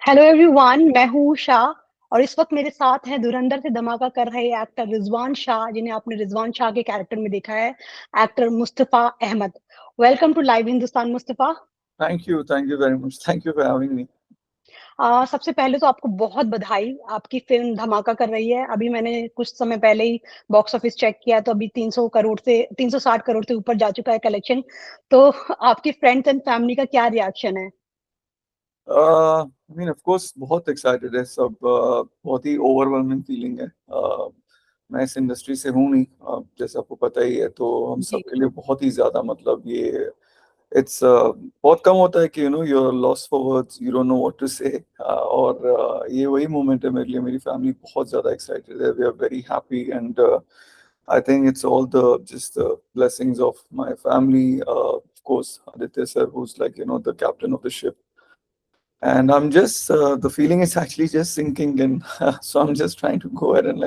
Hello everyone, मैं हूँ उषा। और इस वक्त मेरे साथ हैं धुरंधर से धमाका कर रहे एक्टर रिजवान शाह, जिन्हें आपने रिजवान शाह के कैरेक्टर में देखा है। Actor Mustafa Ahmad. Welcome to Live Hindustan Mustafa. Thank you very much. Thank you for having me. सबसे पहले तो आपको बहुत बधाई। आपकी फिल्म धमाका कर रही है। अभी मैंने कुछ समय पहले ही बॉक्स ऑफिस चेक किया तो अभी 360 करोड़ से ऊपर जा चुका है कलेक्शन। तो आपके फ्रेंड्स एंड फैमिली का क्या रिएक्शन है? I mean, of course, बहुत excited है सब। बहुत ही overwhelming feeling है। मैं इस इंडस्ट्री से हूँ नहीं, जैसे आपको पता ही है, तो हम जी। सबके लिए बहुत ही ज्यादा मतलब ये इट्स बहुत कम होता है कि you're lost for words, you don't know what to say। और ये वही मोमेंट है मेरे लिए। मेरी फैमिली बहुत ज्यादा एक्साइटेड है, we are very happy and I think it's all the just the blessings of my family, of course Aditya sir, who's like the captain of the ship, and I'm just the feeling is actually just sinking in. So I'm just trying to go ahead and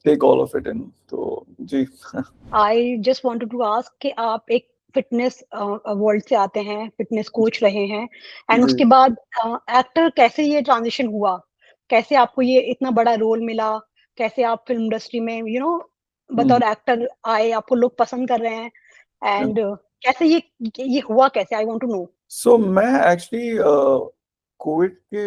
take all of it in. So जी। I just wanted to ask कि आप एक fitness world से आते हैं, fitness coach रहे हैं, and जी। उसके बाद एक्टर कैसे ये ट्रांजिशन हुआ? कैसे आपको ये इतना बड़ा रोल मिला? कैसे आप फिल्म इंडस्ट्री में हम्म। बतौर एक्टर आए, आपको लोग पसंद कर रहे हैं? एंड कैसे ये हुआ कैसे? I want to know. So मैं actually COVID के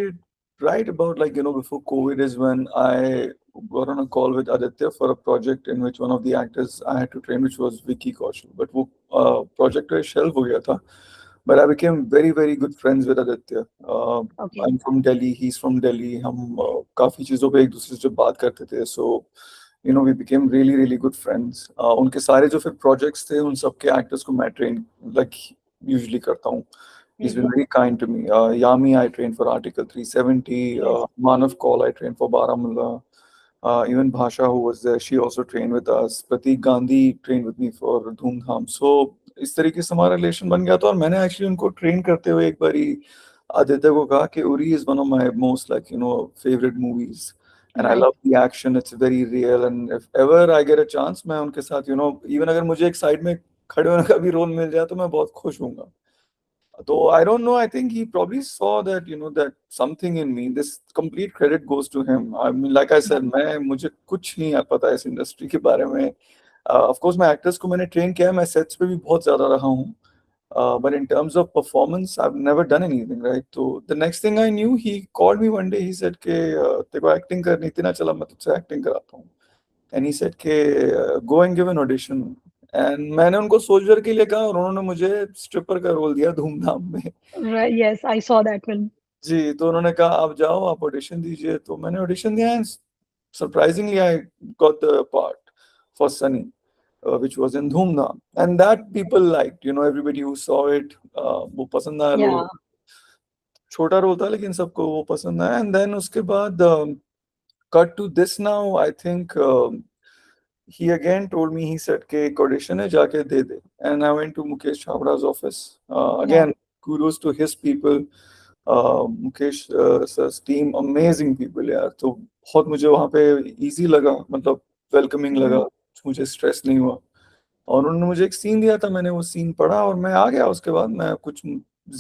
right about before COVID is when I got on a call with Aditya for a project in which one of the actors I had to train, which was Vicky Kaushal, but वो project तो shelve हो गया था। But I became very very good friends with Aditya. Okay. I'm from Delhi, he's from Delhi। हम काफी चीजों पे एक दूसरे से बात करते थे। So we became really really good friends। उनके सारे जो फिर projects थे उन सब के actors को मैं train like usually करता हूँ। He's been very kind to me। Yami I trained for Article 370। Yes. Manav Kaul I trained for Baramulla। Even Bhasha, who was there, she also trained with us। Prateek Gandhi trained with me for Dhoom Dhaam। So इस तरीके से हमारा relation बन गया था। और मैंने actually उनको ट्रेन करते हुए एक बारी आदित्य को कहा कि Uri is one of my most favourite movies, and I love right. The action, it's very real, and if ever I get a chance मैं उनके साथ इवन अगर मुझे एक साइड में खड़े होने का भी रोल मिल जाए तो मैं बहुत खुश हूँ। So I don't know. I think he probably saw that that something in me. This complete credit goes to him। I mean, like I said, मैं मुझे कुछ नहीं पता है इस इंडस्ट्री के बारे में। Of course, मैं एक्टर्स को मैंने ट्रेन किया है, मैं सेट्स पे भी बहुत ज्यादा रहा हूँ। But in terms of performance, I've never done anything, right? So the next thing I knew, he called me one day. He said कि तेरे को एक्टिंग करनी थी ना, चला मैं तुझसे एक्टिंग कराता हूँ। And he said कि go and give an audition। And मैंने उनको सोल्जर के लिए कहा और उन्होंने मुझे स्ट्रिपर का रोल दिया धूमधाम में। Yes, I saw that film. जी, तो उन्होंने कहा आप जाओ, आप ऑडिशन दीजिए। तो मैंने ऑडिशन दिया and surprisingly I got the part for Sunny, which was in धूमधाम, and that people liked, everybody who saw it। वो पसंद आया या। लोग। छोटा रोल था लेकिन सबको वो पसंद आया। एंड देन उसके बाद cut to this now, I think he again told me, he said कि एक ऑडिशन है, जाके दे दे। and I went to Mukesh Chhabra's office। या। Again, kudos to his people। Mukesh sir's team, amazing people यार। तो बहुत मुझे वहाँ पे easy लगा, मतलब वेलकमिंग लगा, मुझे स्ट्रेस नहीं हुआ। और उन्होंने मुझे एक सीन दिया था, मैंने वो सीन पढ़ा और मैं आ गया। उसके बाद मैं कुछ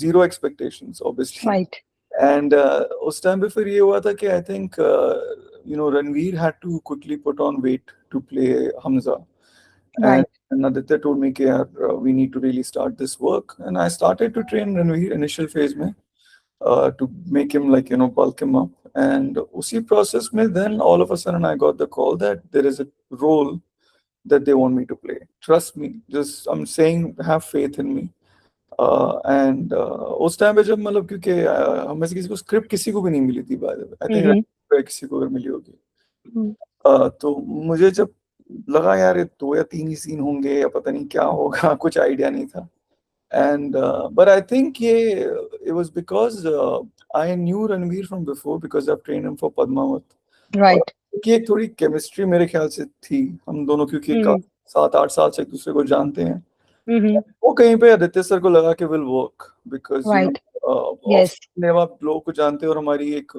zero expectations obviously. Right. And उस टाइम पे फिर ये हुआ था कि I think Ranveer had to quickly put on weight to play Hamza. Right. And Aditya told me कि यार we need to really start this work, and I started to train Ranveer initial phase में, to make him bulk him up। And उसी process में then all of a sudden I got the call that there is a role that they want me to play। Trust me, just I'm saying have faith in me। And उस time पे जब मतलब क्योंकि हम में से किसी को स्क्रिप्ट किसी को भी नहीं मिली थी, by the way. I think किसी को अगर मिली होगी। तो मुझे जब लगा यार ये दो या तीन ही सीन होंगे या पता नहीं क्या होगा, कुछ आइडिया नहीं था। एंड बट आई थिंक ये it was because I knew Ranveer from before, because I train him for Padmaavat. और राइट। क्योंकि एक थोड़ी केमिस्ट्री मेरे ख्याल से थी हम दोनों, क्योंकि 7-8 साल से एक दूसरे को जानते हैं। वो कहीं पे आदित्य सर को लगा कि will work, because right. Of yes. आप लोगों को जानते हो, और हमारी एक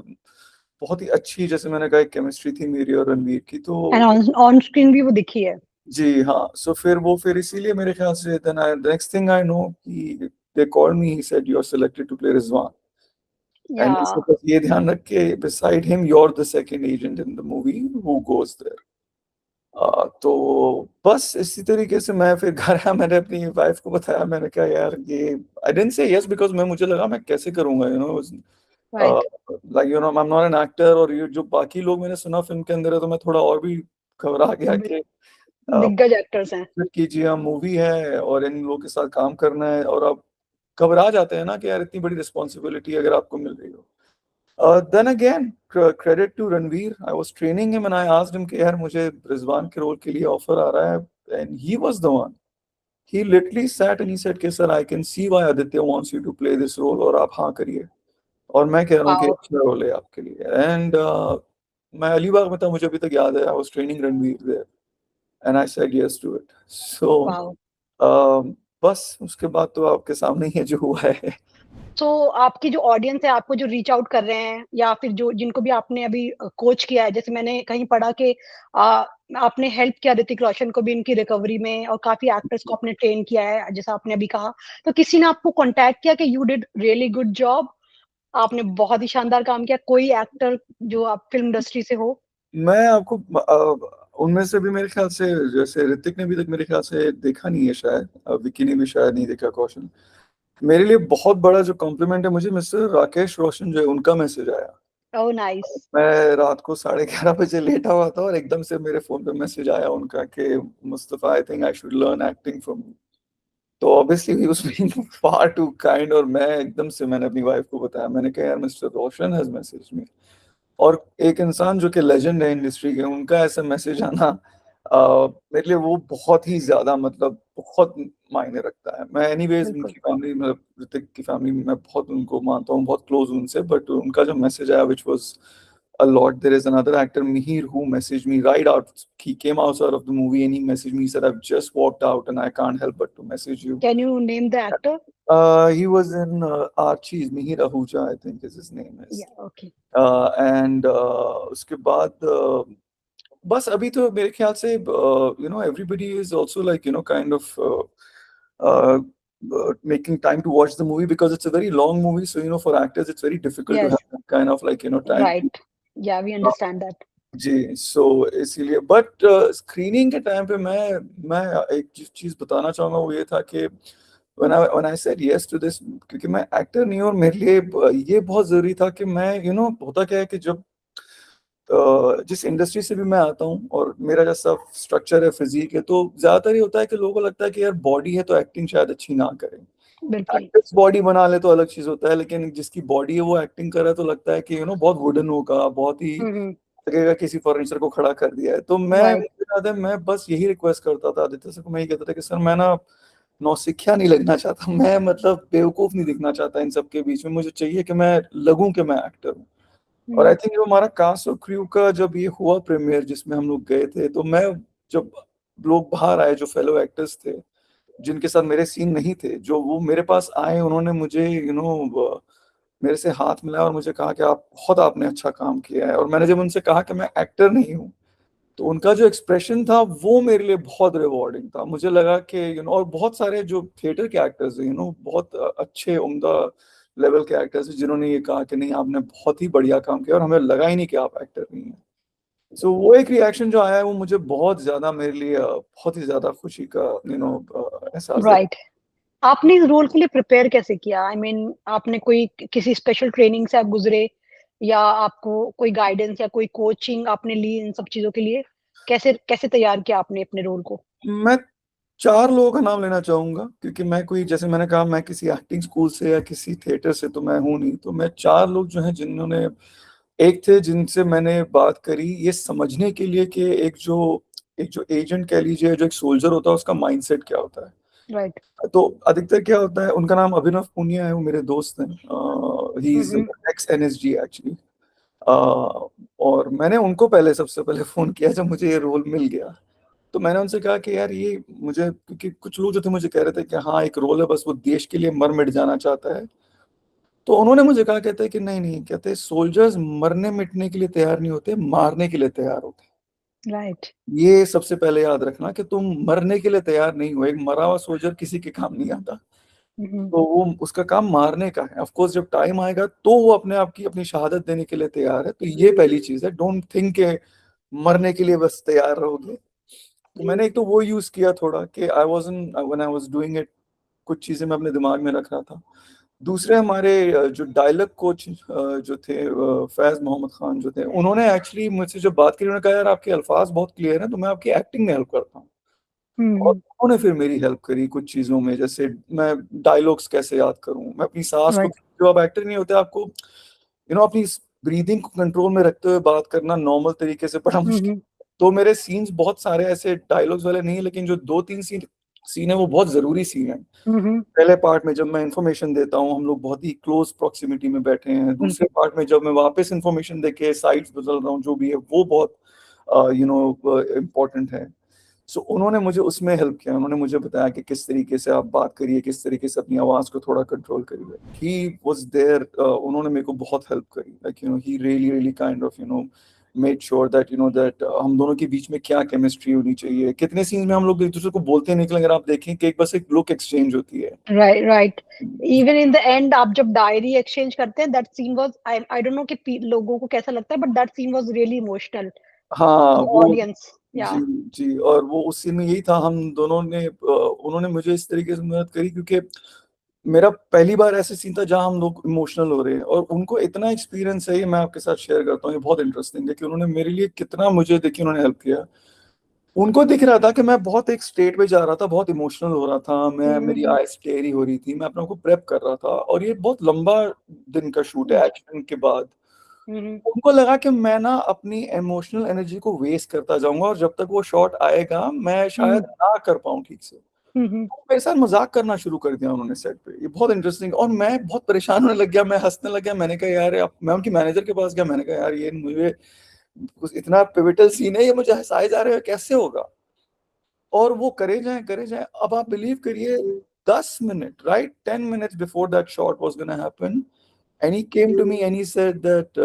बहुत ही अच्छी, जैसे मैंने कहा, एक केमिस्ट्री थी मेरी और रणवीर की। एंड तो ऑन स्क्रीन भी वो दिखी है। जी हाँ, सो फिर इसीलिए मेरे ख्याल से then I next thing I know, he they called me, he said you are selected to play Rizwan. And या बस ये ध्यान रख के beside him you're the second agent in the movie who goes there. तो बस इसी तरीके से मैं फिर घर आया, मैंने अपनी वाइफ को बताया, मैंने कहा यार ये I didn't say yes because मैं मुझे लगा मैं कैसे करूंगा, you know, right, like you know I am not an actor, और ये जो बाकी लोग मैंने सुना फिल्म के अंदर है तो मैं थोड़ा और भी घबरा गया कि दिग्गज एक्टर्स हैं। कीजिए, हम मूवी है और इन लोगों के साथ काम करना है, और आप घबरा जाते हैं ना कि यार इतनी बड़ी रिस्पॉन्सिबिलिटी अगर आपको मिल रही हो। Then again, credit to Ranveer. I was training him and I asked him कि यार मुझे रिजवान के रोल के लिए ऑफर आ रहा है, and he was the one. He literally sat and he said कि sir, I can see why Aditya wants you to play this role और आप हाँ करिए। और मैं कह रहा हूँ कि वाओ, अच्छा रोल है आपके लिए। And मैं अलीबाग में था, मुझे अभी तक याद है, I was training Ranveer there and I said yes to it. So wow. बस उसके बाद तो आपके सामने ही है जो हुआ है। तो आपकी जो ऑडियंस है, आपको जो रीच आउट कर रहे हैं या फिर जो जिनको भी आपने अभी कोच किया है, जैसे मैंने कहीं पढ़ा कि आपने हेल्प किया ऋतिक रोशन को भी इनकी रिकवरी में और काफ़ी एक्टर्स को आपने ट्रेन किया है, जैसा आपने अभी कहा। तो किसी ने आपको कॉन्टैक्ट किया कि you did really good job, आपने बहुत ही शानदार काम किया, कोई एक्टर जो आप फ़िल्म इंडस्ट्री से हो? मैं आपको उनमें से भी मेरे ख्याल से, जैसे ऋतिक ने भी तक मेरे ख्याल से देखा नहीं है शायद, विकी ने भी शायद नहीं देखा, कौशल। मेरे लिए बहुत बड़ा जो कॉम्प्लीमेंट है, मुझे मिस्टर राकेश रोशन जो है उनका मैसेज आया। Oh nice! मैं रात को 11:30 बजे लेटा हुआ था और एकदम से मेरे फोन पे मैसेज आया उनका कि Mustafa, I think I should learn acting from you. तो obviously he was being far too kind, और मैं एकदम से मैंने अपनी वाइफ को बताया, मैंने कहा यार mister Roshan has message me. और एक इंसान जो कि लेजेंड है इंडस्ट्री के, उनका ऐसा मैसेज आना मेरे लिए वो बहुत ही ज्यादा, मतलब बहुत मायने रखता है। मैं एनीवेज बिल्कुल। उनकी फैमिली, मतलब ऋतिक की फैमिली में मैं बहुत उनको मानता हूँ, बहुत क्लोज हूँ उनसे, बट उनका जो मैसेज आया which was a lot. There is another actor, Mihir, who messaged me right out. He came outside of the movie and he messaged me. He said, "I've just walked out and I can't help but to message you." Can you name the actor? He was in Archie's. Mihir Ahuja, I think is his name is. या okay, And उसके बाद बस अभी तो मेरे ख्याल से you know everybody is also like you know kind of making time to watch the movie because it's a very long movie, so you know for actors it's very difficult to yes, have that kind of like you know time to, right, या we understand that. जी। सो इसीलिए but screening के time पे मैं एक चीज बताना चाहूंगा, वो ये था कि when I said yes to this, क्योंकि मैं एक्टर नहीं हूँ और मेरे लिए ये बहुत जरूरी था कि मैं यू नो होता क्या है कि जब जिस इंडस्ट्री से भी मैं आता हूँ और मेरा जैसा स्ट्रक्चर है, फिजिक है, तो ज्यादातर ये होता है कि लोगों को लगता है कि यार बॉडी है तो एक्टिंग शायद अच्छी ना करें। बिल्कुल। एक्टर्स बॉडी बना ले तो अलग चीज होता है, लेकिन जिसकी बॉडी है वो एक्टिंग कर रहा है तो लगता है कि यू नो बहुत वुडन होगा, बहुत ही हुँ, हुँ, लगेगा किसी फर्नीचर को खड़ा कर दिया है। तो राइट, मुझे याद है मैं बस यही रिक्वेस्ट करता था आदित्य सर को, मैं यही कहता था कि सर मैं ना नौसिखिया नहीं लगना चाहता, मैं मतलब बेवकूफ नहीं दिखना चाहता इन सबके बीच में, मुझे चाहिए कि मैं लगूं कि मैं एक्टर हूँ। और आई हुँ, थिंक जो हमारा कास्ट और क्रू का जब ये हुआ प्रीमियर जिसमें हम लोग गए थे, तो मैं जब लोग बाहर आए जो फेलो एक्टर्स थे जिनके साथ मेरे सीन नहीं थे, जो वो मेरे पास आए, उन्होंने मुझे यू नो मेरे से हाथ मिलाया और मुझे कहा कि आप बहुत आपने अच्छा काम किया है। और मैंने जब उनसे कहा कि मैं एक्टर नहीं हूँ, तो उनका जो एक्सप्रेशन था वो मेरे लिए बहुत रिवॉर्डिंग था। मुझे लगा कि यू नो, और बहुत सारे जो थिएटर के एक्टर्स हैं, यू नो, बहुत अच्छे उम्दा लेवल के एक्टर्स हैं जिन्होंने ये कहा कि नहीं आपने बहुत ही बढ़िया काम किया और हमें लगा ही नहीं कि आप एक्टर नहीं हैं। सो वो एक रिएक्शन जो आया है वो मुझे बहुत ज्यादा, मेरे लिए बहुत ही ज्यादा खुशी का यू नो एहसास दिला। राइट। आपने इस रोल के लिए प्रिपेयर कैसे किया? आई मीन आपने कोई किसी स्पेशल ट्रेनिंग से आप गुज़रे या आपको कोई गाइडेंस या कोई कोचिंग आपने ली इन सब चीज़ों के लिए? कैसे कैसे तैयार किया आपने अपने रोल को? मैं 4 लोगों का नाम लेना चाहूँगा क्योंकि मैं कोई, जैसे मैंने कहा, मैं किसी एक्टिंग स्कूल से या किसी थिएटर से तो मैं हूँ नहीं। तो मैं 4 लोग जो हैं जिन्होंने, एक थे जिनसे मैंने बात करी ये समझने के लिए कि एक जो एजेंट कह लीजिए, जो एक सोल्जर होता है उसका माइंडसेट क्या होता है। राइट। तो अधिकतर क्या होता है, उनका नाम अभिनव पुनिया है, वो मेरे दोस्त हैं। ही हुँ, इज़ हुँ। Ex NSG actually. और मैंने उनको पहले सबसे पहले फ़ोन किया जब मुझे ये रोल मिल गया। तो मैंने उनसे कहा कि यार ये मुझे, क्योंकि कुछ लोग जो थे मुझे कह रहे थे कि हाँ एक रोल है, बस वो देश के लिए मर मिट जाना चाहता है। तो उन्होंने मुझे कहा, कहते हैं कि नहीं नहीं, कहते सोल्जर्स मरने मिटने के लिए तैयार नहीं होते, मारने के लिए तैयार होते हैं। राइट, ये सबसे पहले याद रखना कि तुम मरने के लिए तैयार नहीं हो, एक मरा हुआ सोल्जर किसी के काम नहीं आता। तो वो उसका काम मारने का है। ऑफ कोर्स जब टाइम आएगा तो वो अपने आप की अपनी शहादत देने के लिए तैयार है। तो ये पहली चीज है, डोंट थिंक के मरने के लिए बस तैयार रहोगे। तो मैंने एक तो वो यूज किया थोड़ा कि I wasn't when I was doing it, कुछ चीजें मैं अपने दिमाग में रख रहा था। दूसरे हमारे जो डायलॉग कोच जो थे फैज मोहम्मद खान जो थे, उन्होंने एक्चुअली मुझसे जब बात करी, उन्होंने कहा यार आपके अल्फाज बहुत क्लियर हैं, तो मैं आपकी एक्टिंग में हेल्प करता हूँ। और उन्होंने फिर मेरी हेल्प करी कुछ चीजों में, जैसे मैं डायलॉग्स कैसे याद करूं, मैं अपनी सांस को, राइट। जो आप एक्टर नहीं होते, आपको अपनी ब्रीदिंग को कंट्रोल में रखते हुए बात करना नॉर्मल तरीके से बड़ा मुश्किल। तो मेरे सीन्स बहुत सारे ऐसे डायलॉग्स वाले नहीं है, लेकिन जो 2-3 सीन है वो बहुत जरूरी सीन है। पहले पार्ट में जब मैं इंफॉर्मेशन देता हूँ, हम लोग बहुत ही क्लोज प्रॉक्सिमिटी में बैठे हैं। दूसरे पार्ट में जब मैं वापस इंफॉर्मेशन देके साइड्स बदल रहा हूँ, जो भी है वो बहुत इम्पोर्टेंट है। सो उन्होंने मुझे उसमें हेल्प किया। उन्होंने मुझे बताया कि किस तरीके से आप बात करिए, किस तरीके से अपनी आवाज को थोड़ा कंट्रोल करिए। ही वाज देयर, उन्होंने मेरे को बहुत हेल्प करी। Like he really really kind of made sure that that हम दोनों के बीच में क्या केमिस्ट्री होनी चाहिए। कितने सीन्स में हम लोग एक दूसरे को बोलते निकले, अगर आप देखें कि एक बस एक लुक एक्सचेंज होती है। Right, right. Even in the end आप जब डायरी एक्सचेंज करते हैं, that scene was, I don't know कि लोगों को कैसा लगता है, but that scene was really emotional हाँ फॉर द वो, ऑडियंस। या जी जी, और वो उस सीन में यही था। हम दोनों ने उन्होंने मुझे इस तरीके से मदद करी, क्योंकि मेरा पहली बार ऐसे सीन था जहां हम लोग इमोशनल हो रहे हैं, और उनको इतना एक्सपीरियंस है, ये मैं आपके साथ शेयर करता हूँ। ये बहुत इंटरेस्टिंग है कि उन्होंने मेरे लिए कितना, मुझे देखिए उन्होंने हेल्प किया। उनको दिख रहा था कि मैं बहुत एक स्टेट पे जा रहा था, बहुत इमोशनल हो रहा था मैं, मेरी आईज टेरी हो रही थी, मैं अपने को प्रेप कर रहा था, और ये बहुत लंबा दिन का शूट है एक्शन के बाद। उनको लगा कि मैं ना अपनी इमोशनल एनर्जी को वेस्ट करता जाऊंगा, और जब तक वो शॉट आएगा मैं शायद ना कर पाऊं ठीक से। मेरे साथ मजाक करना शुरू कर दिया उन्होंने सेट पे। ये बहुत इंटरेस्टिंग, और मैं बहुत परेशान होने लग गया, मैं हंसने लग गया। मैंने कहा यार मैं उनकी मैनेजर के पास गया, मैंने कहा यार ये मुझे कुछ इतना पिवटल सीन है, ये मुझे हंसाए जा रहे हो, कैसे होगा। और वो करे जाए करे जाए। अब आप बिलीव करिए, 10 minute, right, 10 minutes before that shot was gonna happen, and he came to me and he said that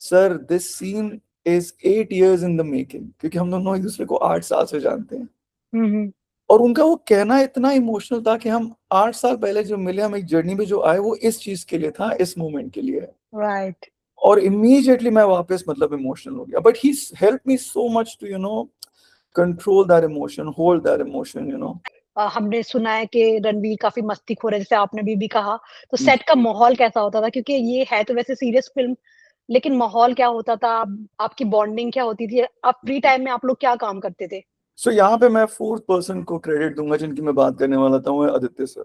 sir, this scene is 8 years in the making, क्योंकि हम दोनों एक दूसरे को 8 साल से जानते हैं। और उनका वो कहना इतना इमोशनल था कि हम 8 साल पहले जो मिले, हम एक जर्नी पे जो आए, वो इस चीज के लिए था, इस मोमेंट के लिए है। राइट। और इमीडिएटली मैं वापस मतलब इमोशनल हो गया, but he help me so much to control that emotion, hold that emotion. हमने सुना है कि रणवीर काफी मस्तीखोर है, जैसे आपने भी कहा। तो सेट का माहौल कैसा होता था? क्योंकि ये है तो वैसे सीरियस फिल्म, लेकिन माहौल क्या होता था? आपकी बॉन्डिंग क्या होती थी? आप फ्री टाइम में आप लोग क्या काम करते थे? सो यहाँ पे मैं फोर्थ पर्सन को क्रेडिट दूंगा, जिनकी मैं बात करने वाला था, वो है आदित्य सर।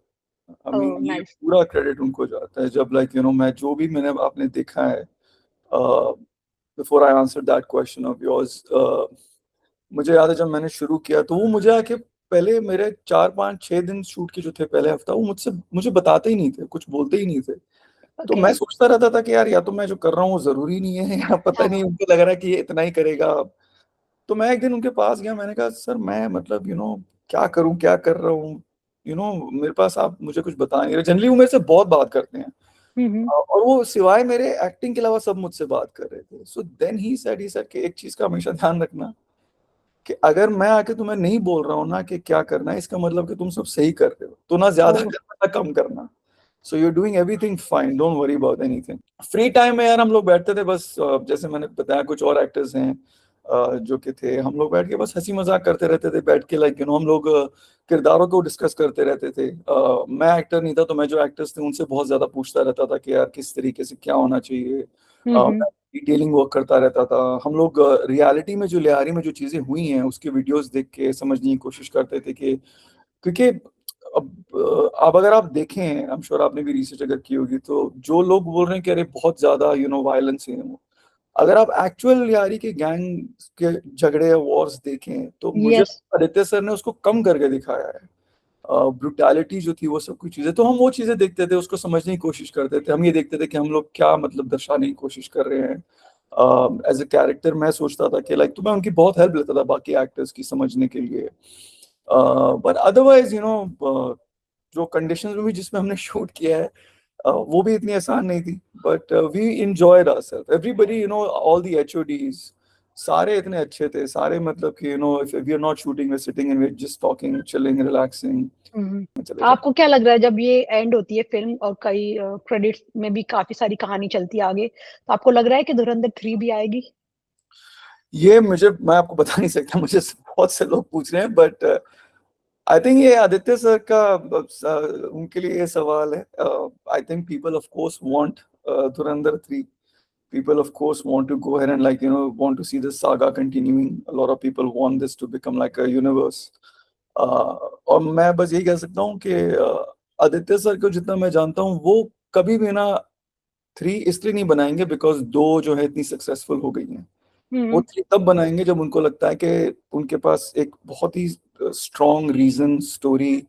आई मीन ओह, ये नाइस। पूरा क्रेडिट उनको जाता है। जब मैं जो भी मैंने आपने देखा है, before I answer that question of yours, मुझे याद है जब मैंने शुरू किया तो वो मुझे आके पहले मेरे 4-5-6 दिन शूट के जो थे, पहले हफ्ता, वो मुझे बताते ही नहीं थे, कुछ बोलते ही नहीं थे। तो ओके। मैं सोचता रहता था कि यार या तो मैं जो कर रहा हूँ वो जरूरी नहीं है, या पता नहीं हाँ। उनको लग रहा है कि ये इतना ही करेगा। तो मैं एक दिन उनके पास गया, मैंने कहा सर मैं मतलब क्या करूं, क्या कर रहा हूँ, मेरे पास आप मुझे कुछ बता नहीं रहे। जनरली वो मेरे से बहुत बात करते हैं, हम्म। और वो सिवाय मेरे एक्टिंग के अलावा सब मुझसे बात कर रहे थे। सो देन ही सेड कि एक चीज का हमेशा ध्यान रखना, कि अगर मैं आके तुम्हें नहीं बोल रहा हूँ ना कि क्या करना है, इसका मतलब कि तुम सब सही कर रहे हो, तो ना ज्यादा ओह। करना ना कम करना। So you doing everything fine, don't worry about anything. Free time में यार हम लोग बैठते थे बस, जैसे मैंने बताया कुछ और एक्टर्स हैं जो कि थे, हम लोग बैठ के बस हंसी मजाक करते रहते थे बैठ के। लाइक हम लोग किरदारों को डिस्कस करते रहते थे। मैं एक्टर नहीं था, तो मैं जो एक्टर्स थे उनसे बहुत ज्यादा पूछता रहता था कि यार किस तरीके से क्या होना चाहिए। हम्म। डिटेलिंग वर्क करता रहता था। हम लोग रियलिटी में जो लियारी में जो चीजें हुई हैं उसके वीडियोस देख के समझने की कोशिश करते थे, कि क्योंकि अब अगर आप देखें, आई एम श्योर आपने भी रिसर्च अगर की होगी, तो जो लोग बोल रहे हैं कि अरे बहुत ज्यादा वायलेंस है वो, अगर आप एक्चुअल यारी के गैंग के झगड़े या वॉर्स देखें, तो मुझे यस। आदित्य सर ने उसको कम करके दिखाया है। ब्रुटैलिटी जो थी वो सब कुछ चीजें, तो हम वो चीजें देखते थे, उसको समझने की कोशिश करते थे। हम ये देखते थे कि हम लोग क्या मतलब दर्शाने की कोशिश कर रहे हैं एज ए कैरेक्टर। मैं सोचता था कि लाइक, तो मैं उनकी बहुत हेल्प लेता था बाकी एक्टर्स की समझने के लिए। बट अदरवाइज जो कंडीशंस में भी जिसमें हमने शूट किया है, वो भी इतनी आसान नहीं थी। But we enjoyed ourselves, everybody, all the HODs, सारे इतने अच्छे थे, सारे मतलब कि you know if we are not shooting, we are sitting and we just talking, chilling, relaxing, चले जाते। आपको क्या लग रहा है जब ये एंड होती है फिल्म और कई क्रेडिट्स में भी काफी सारी कहानी चलती है आगे, तो आपको लग रहा है कि धुरंधर 3 भी आएगी? ये मुझे, मैं आपको बता नहीं सकता, मुझे बहुत से लोग पूछ रहे हैं, बट आई थिंक ये आदित्य सर का उनके लिए ये सवाल है। I think people of course want Dhurandhar 3, people of course want to go ahead and like want to see this saga continuing. A lot of people want this to become like a universe. और मैं बस यही कह सकता हूँ कि Aditya sir को जितना मैं जानता हूँ वो कभी भी ना 3 इसलिए नहीं बनाएंगे बिकॉज 2 जो है इतनी सक्सेसफुल हो गई हैं। वो हम्म 3 तब बनाएंगे जब उनको लगता है कि उनके पास एक बहुत ही स्ट्रॉन्ग रीजन, स्टोरी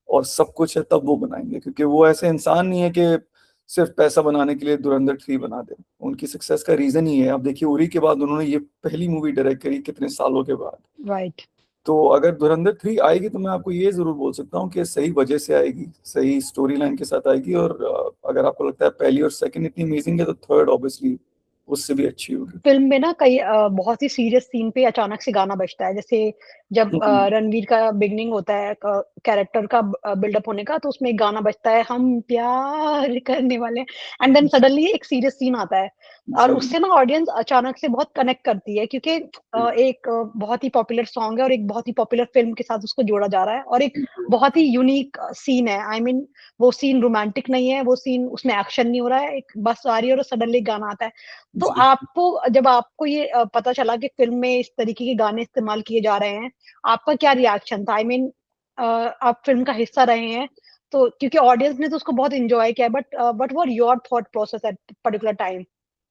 और सब कुछ है, तब वो बनाएंगे। क्योंकि वो ऐसे इंसान नहीं है कि सिर्फ पैसा बनाने के लिए धुरंधर 3 बना दे। उनकी सक्सेस का रीजन ही है। अब देखिए उरी के बाद उन्होंने ये पहली मूवी डायरेक्ट करी कितने सालों के बाद। राइट। तो अगर धुरंधर 3 आएगी तो मैं आपको ये जरूर बोल सकता हूँ कि सही वजह से आएगी, सही स्टोरी लाइन के साथ आएगी। और अगर आपको लगता है पहली और सेकंड इतनी अमेजिंग है तो थर्ड ऑब्वियसली उससे भी अच्छी होगी। फिल्म में ना कई बहुत ही सीरियस सीन पे अचानक से गाना बजता है, जैसे जब हम्म, रणवीर का बिगनिंग होता है कैरेक्टर का बिल्डअप होने का, तो उसमें एक गाना बजता है, हम प्यार करने वाले, एंड देन सडनली एक सीरियस सीन आता है और जी उससे ना ऑडियंस अचानक से बहुत कनेक्ट करती है, क्योंकि एक बहुत ही पॉपुलर सॉन्ग है और एक बहुत ही पॉपुलर फिल्म के साथ उसको जोड़ा जा रहा है, और एक बहुत ही यूनिक सीन है। आई मीन वो सीन रोमांटिक नहीं है, वो सीन उसमें एक्शन नहीं हो रहा है, एक बस आ रही है और सडनली गाना आता है। तो जी। आपको जब आपको ये पता चला कि फ़िल्म में इस तरीके के गाने इस्तेमाल किए जा रहे हैं, आपका क्या रिएक्शन था? आई मीन आप फ़िल्म का हिस्सा रहे हैं, तो क्योंकि ऑडियंस ने तो उसको बहुत एन्जॉय किया, but what were your thought process at particular time?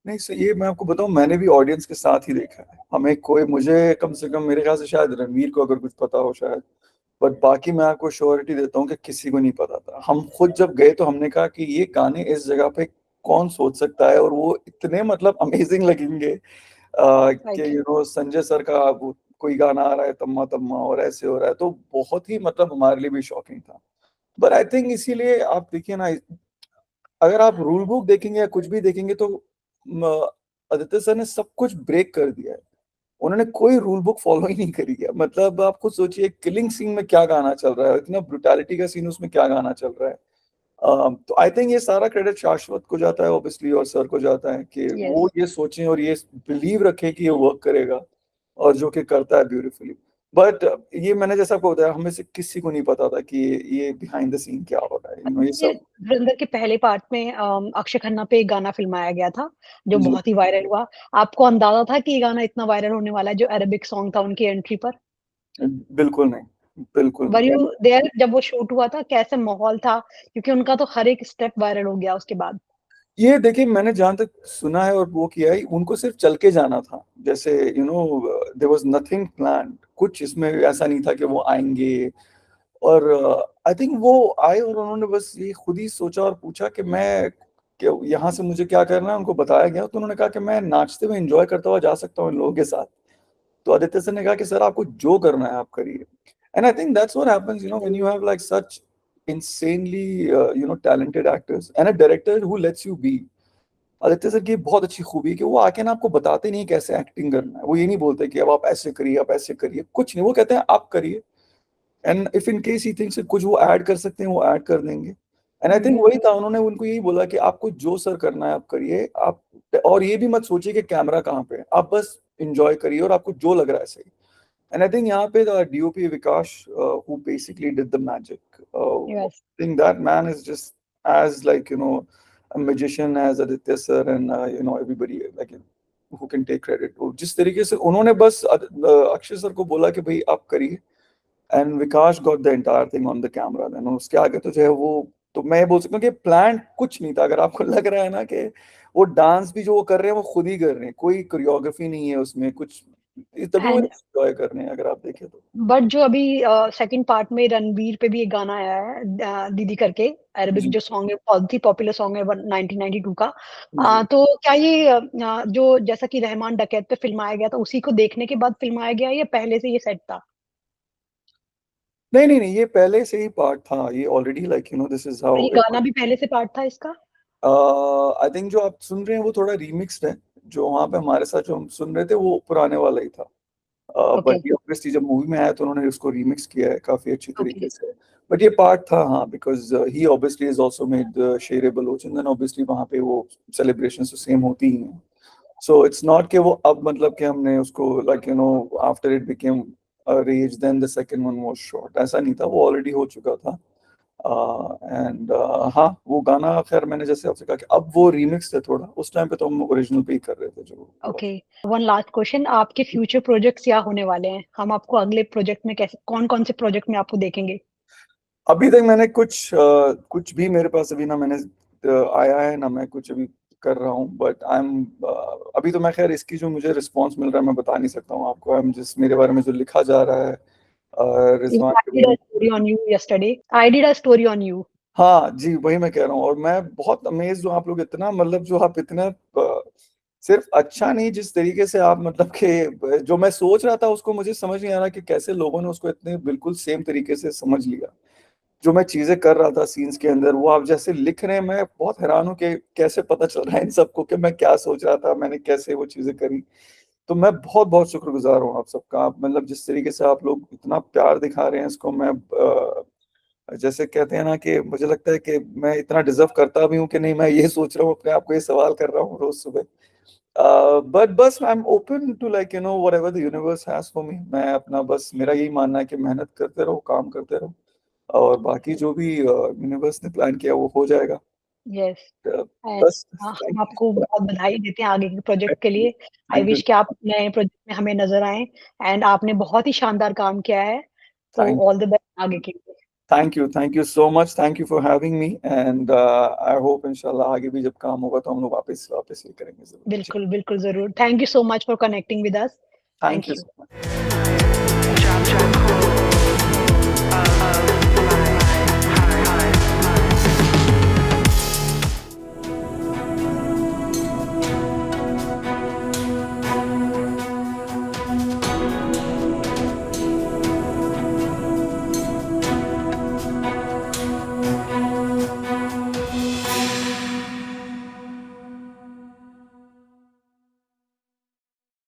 नहीं सर, ये मैं आपको बताऊं, मैंने भी ऑडियंस के साथ ही देखा है। हमें कोई, मुझे कम से कम, मेरे ख्याल से शायद रणवीर को अगर कुछ पता हो शायद, बट बाकी मैं आपको श्योरिटी देता हूँ कि किसी को नहीं पता था। हम खुद जब गए तो हमने कहा कि ये गाने इस जगह पे कौन सोच सकता है, और वो इतने मतलब अमेजिंग लगेंगे राइट। कि संजय सर का वो कोई गाना आ रहा है तम्मा तम्मा और ऐसे हो रहा है, तो बहुत ही मतलब हमारे लिए भी शॉकिंग था। बट आई थिंक इसीलिए आप देखिए ना, अगर आप रूल बुक देखेंगे या कुछ भी देखेंगे तो म, आदित्य सर ने सब कुछ ब्रेक कर दिया है। उन्होंने कोई रूल बुक फॉलो ही नहीं करी है। मतलब आप खुद सोचिए, किलिंग सीन में क्या गाना चल रहा है, इतना ब्रुटैलिटी का सीन उसमें क्या गाना चल रहा है। तो आई थिंक ये सारा क्रेडिट शाश्वत को जाता है ऑब्वियसली, और सर को जाता है कि वो यस। ये सोचें और ये बिलीव रखें कि ये वर्क करेगा, और जो कि करता है ब्यूटीफुली। बट ये मैंने जैसा आपको बताया, हमें से किसी को नहीं पता था कि ये बिहाइंड द सीन क्या हो रहा है, ये ये सब। धुरंधर के पहले पार्ट में अक्षय खन्ना पे एक गाना फिल्माया गया था, जो जी बहुत ही वायरल हुआ। आपको अंदाज़ा था कि ये गाना इतना वायरल होने वाला है, जो अरेबिक सॉन्ग था उनकी एंट्री पर? बिल्कुल नहीं, बिल्कुल वर यू नहीं। देयर जब वो शूट हुआ था? कैसे माहौल था? क्योंकि उनका तो हर एक स्टेप वायरल हो गया उसके बाद। ये देखिए, मैंने जहां तक सुना है और वो किया है, उनको सिर्फ चल के जाना था। जैसे देयर वाज नथिंग प्लान्ड, कुछ इसमें ऐसा नहीं था कि वो आएंगे। और आई थिंक वो आए और उन्होंने बस ये खुद ही सोचा और पूछा कि मैं, कि यहाँ से मुझे क्या करना है। उनको बताया गया तो उन्होंने कहा कि मैं नाचते हुए एंजॉय करता हुआ जा सकता हूँ इन लोगों के साथ। तो आदित्य सर ने कहा कि सर आपको जो करना है आप करिए। And I think that's what happens when you have like such insanely talented actors and a director who lets you be। Aditya sir की बहुत अच्छी खूबी है कि वो आके ना आपको बताते नहीं कैसे एक्टिंग करना है। वो ये नहीं बोलते कि अब आप ऐसे करिए, आप ऐसे करिए, कुछ नहीं। वो कहते हैं आप करिए, and if in case he thinks कुछ वो ऐड कर सकते हैं वो ऐड कर देंगे। एंड आई थिंक हुँ, वही था, उन्होंने उनको यही बोला कि आपको जो सर करना है आप करिए आप। और ये भी मत सोचिए कि कैमरा कहाँ पे है, आप बस इंजॉय करिए और आपको जो लग रहा है सही। एंड आई थिंक यहाँ पे DOP Vikas who basically did the magic. Yes. I think that man is just as like a magician as Aditya sir, and everybody like who can take credit। तो जिस तरीके से उन्होंने बस Akshay sir को बोला कि भाई आप करिए, and Vikas got the entire thing on the camera. Then उसके आगे तो जो है वो, तो मैं ये बोल सकता हूँ कि प्लान कुछ नहीं था। अगर आपको लग रहा है ना कि वो डांस भी जो वो कर रहे हैं वो खुद ही कर रहे हैं, कोई कोरियोग्राफी नहीं है उसमें कुछ, तभी वो एंड एंजॉय कर रहे हैं अगर आप देखें तो। बट जो अभी सेकंड पार्ट में रणवीर पे भी एक गाना आया है, दीदी करके, अरेबिक जी जो सॉन्ग है, बहुत ही पॉपुलर सॉन्ग है 1992 का। जी। तो क्या ये जो जैसा कि रहमान डकैत पे फिल्माया गया था, उसी को देखने के बाद फिल्माया गया है या पहले से ये सेट था? नहीं नहीं नहीं, ये पहले से ही पार्ट था। ये ऑलरेडी लाइक दिस इज और हाउ ये इट। गाना भी पहले से पार्ट था इसका? आई थिंक जो आप सुन रहे हैं वो थोड़ा रीमिक्स्ड है। जो वहाँ पे हमारे साथ जो हम सुन रहे थे वो पुराने वाला ही था। ओके, बट ये ऑब्वियसली जब मूवी में आया तो उन्होंने उसको रीमिक्स किया है काफी अच्छी ओके, तरीके से। बट ये पार्ट था, हाँ, because he obviously is also made शेर बलोच, एंड देन ऑब्वियसली वहाँ पे वो सेलिब्रेशन तो सेम होती ही हैं। सो इट्स नॉट कि वो अब मतलब कि हमने उसको like after it became a rage then the second one was shot, ऐसा नहीं था, वो ऑलरेडी हो चुका था। एंड हाँ, वो गाना खैर मैंने जैसे आपसे कहा कि अब वो रीमिक्स है थोड़ा, उस टाइम पे तो हम ओरिजिनल पे ही कर रहे थे जो हुआ। ओके। वन लास्ट क्वेश्चन, आपके फ्यूचर प्रोजेक्ट्स क्या होने वाले हैं? हम आपको अगले प्रोजेक्ट में कैसे, कौन-कौन से प्रोजेक्ट में आपको देखेंगे? अभी तक मैंने कुछ भी मेरे पास अभी ना मैंने आया है ना मैं कुछ अभी कर रहा हूँ, बट आई एम अभी तो मैं खैर इसकी जो मुझे रिस्पांस मिल रहा है मैं बता नहीं सकता हूँ आपको। आई एम जिस मेरे बारे में जो लिखा जा रहा है Even रिजवान I के did बारे a story on you yesterday. I did a story on you. हाँ जी, वही मैं कह रहा हूँ। और मैं बहुत अमेज हूँ, आप लोग इतना मतलब जो आप इतना सिर्फ अच्छा नहीं, जिस तरीके से आप मतलब कि जो मैं सोच रहा था उसको मुझे समझ नहीं आ रहा कि कैसे लोगों ने उसको इतने बिल्कुल सेम तरीके से समझ लिया। जो मैं चीजें कर रहा था सीन्स के अंदर वो आप जैसे लिख रहे हैं, मैं बहुत हैरान हूँ कि कैसे पता चल रहा है इन सबको कि मैं क्या सोच रहा था, मैंने कैसे वो चीजें करी। तो मैं बहुत बहुत शुक्रगुजार हूँ आप सबका। आप मतलब जिस तरीके से आप लोग इतना प्यार दिखा रहे हैं इसको, मैं जैसे कहते हैं ना कि मुझे लगता है कि मैं इतना डिजर्व करता भी हूँ कि नहीं, मैं ये सोच रहा हूँ अपने आप को, ये सवाल कर रहा हूँ रोज सुबह। बट बस I am open to like whatever the universe has for me. मैं अपना बस मेरा यही मानना है कि मेहनत करते रहो, काम करते रहो, और बाकी जो भी यूनिवर्स ने प्लान किया वो हो जाएगा। यस। अ, एंड बस हम थैंक आपको बहुत बधाई देते हैं आगे के प्रोजेक्ट के यू, लिए। आई थैंक यू, विश कि आप नए प्रोजेक्ट में हमें नज़र आएँ। एंड आपने बहुत ही शानदार काम किया है, तो थैंक ऑल द बेस्ट आगे के लिए। Thank you so much, thank you for having me, and I hope इंशाल्लाह आगे भी जब काम होगा तो हम लोग वापस वापस ये करेंगे जरूर। बिल्कुल, बिल्कुल ज़रूर। Thank you so much for connecting with us. Thank thank you you. So much.